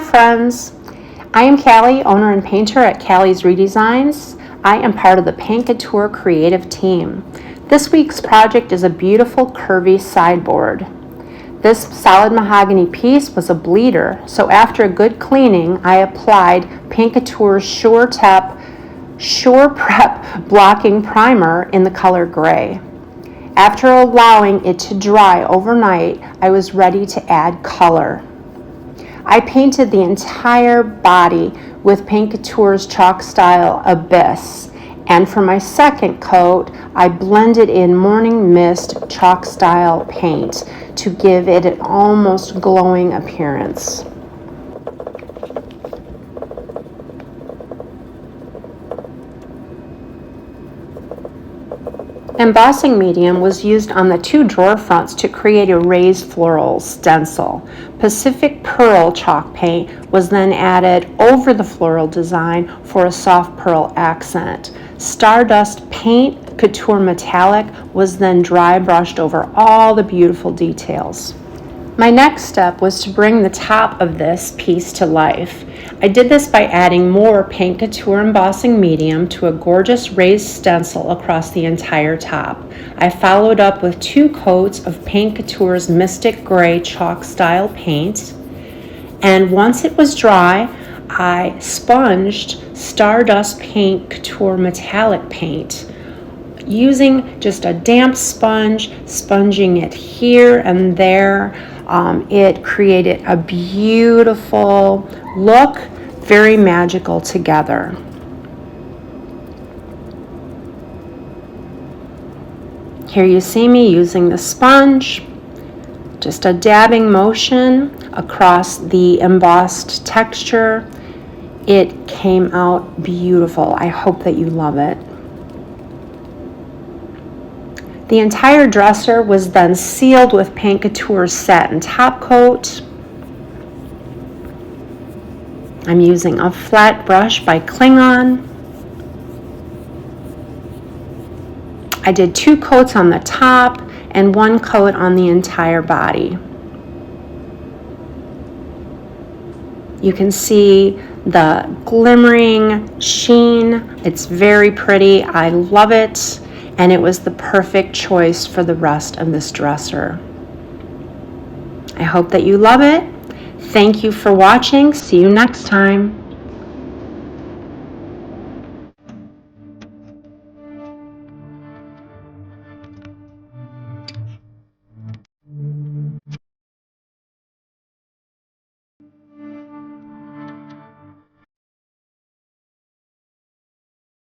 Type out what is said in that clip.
friends, I am Calle, owner and painter at Calle's ReDesigns. I am part of the Paint Couture creative team. This week's project is a beautiful curvy sideboard. This solid mahogany piece was a bleeder, so after a good cleaning, I applied Paint Couture's Sure Prep blocking primer in the color gray. After allowing it to dry overnight, I was ready to add color. I painted the entire body with Paint Couture's chalk style Abyss, and for my second coat, I blended in Morning Mist chalk style paint to give it an almost glowing appearance. Embossing medium was used on the two drawer fronts to create a raised floral stencil. Pacific Pearl chalk paint was then added over the floral design for a soft pearl accent. Stardust Paint Couture Metallic was then dry brushed over all the beautiful details. My next step was to bring the top of this piece to life. I did this by adding more Paint Couture embossing medium to a gorgeous raised stencil across the entire top. I followed up with 2 coats of Paint Couture's Mystic Gray chalk style paint, and once it was dry, I sponged Stardust Paint Couture Metallic Paint. Using just a damp sponge, sponging it here and there, it created a beautiful look, very magical together. Here you see me using the sponge, just a dabbing motion across the embossed texture. It came out beautiful. I hope that you love it. The entire dresser was then sealed with Paint Couture's Satin Top Coat. I'm using a flat brush by Klingon. I did 2 coats on the top and 1 coat on the entire body. You can see the glimmering sheen. It's very pretty. I love it. And it was the perfect choice for the rest of this dresser. I hope that you love it. Thank you for watching. See you next time.